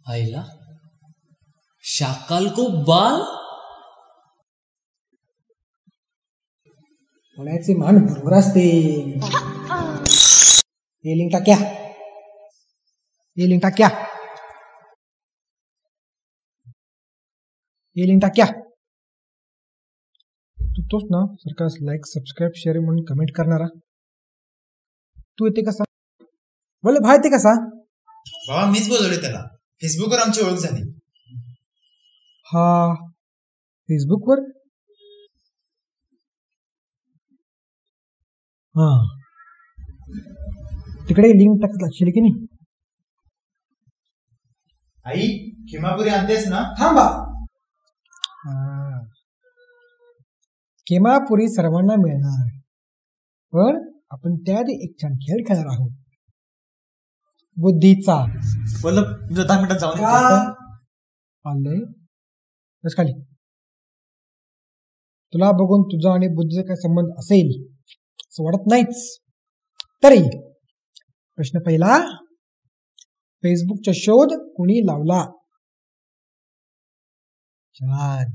आईला शाकाल को बाल बोलायचे मान बरोबर असते. ये लिंक टाक्या, ये लिंक टाक्या, ये लिंक टाक्या. तू तोच ना सरकार लाईक सबस्क्राईब शेअर म्हणून कमेंट करणारा. तू येते कसा बोल भाई, ते कसा बाबा मीच बोलवले त्याला. फेसबुकवर आमची ओळख झाली. हा फेसबुकवर. हा तिकडे लिंक टाकत लागशील की नाही. आई खिमापुरी आणतेस ना. थांबा. केमापुरी सर्वांना मिळणार, पण आपण त्याआधी एक छान खेळ खेळणार आहोत. बुद्धीचा. बोल 10 मिनिटात जाऊन आलंय बस खाली. तुला बघून तुझा आणि बुद्धीचा काय संबंध असेल असं वाटत नाहीच. तरी प्रश्न पहिला, फेसबुकचा शोध कोणी लावला. छान.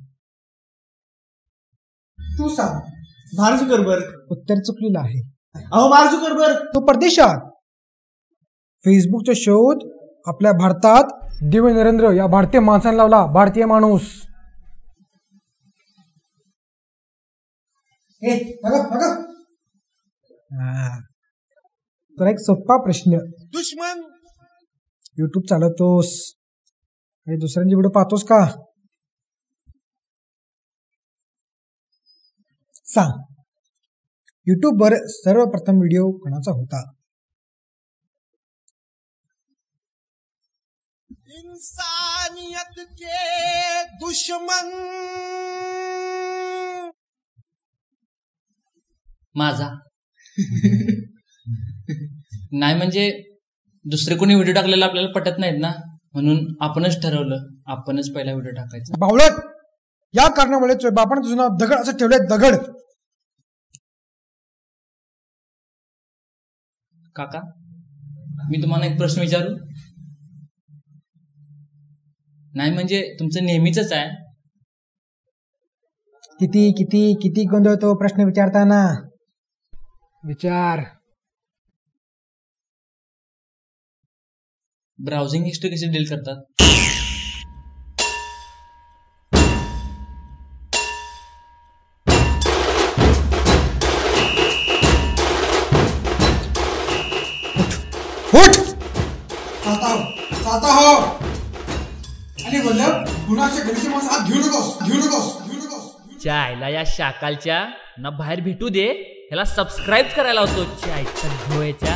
तू सांग. Mark Zuckerberg. उत्तर चुकलेलं आहे. अहो मार्क झुकरबर्ग तो परदेशात. फेसबुकचा शोध आपल्या भारतात देव नरेंद्र या भारतीय माणसाने लावला. भारतीय माणूस. तर एक सोपा प्रश्न. दुश्मन. युट्यूब चालवतोस आणि दुसऱ्यांचे व्हिडिओ पाहतोस का. सांग. युट्यूबवर सर्वप्रथम व्हिडिओ कोणाचा होता. इंसानियत के दुश्मन. माझा. नाही म्हणजे दुसरे कोणी व्हिडिओ टाकलेला आपल्याला पटत नाहीत ना, म्हणून आपणच ठरवलं आपणच पहिला व्हिडिओ टाकायचा. बावळट. या कारणामुळे तुझ्या बापाने तुझं नाव दगड असं ठेवलंय. दगड. काका मी तुम्हाला एक प्रश्न विचारू. नाही म्हणजे तुमचं नेहमीच आहे. किती किती किती गोंधळतो प्रश्न विचारताना. विचार. ब्राउझिंग हिस्ट्री कशी डील करतात. उठ. चालता हो. आणि बोललं गुणाच्या घरीचे माणसं हात घेऊ नकोस, घेऊ नकोस, घेऊ नकोस. चायला या शाकालच्या ना बाहेर भेटू दे, ह्याला सबस्क्राईब करायला होतो. चायच्या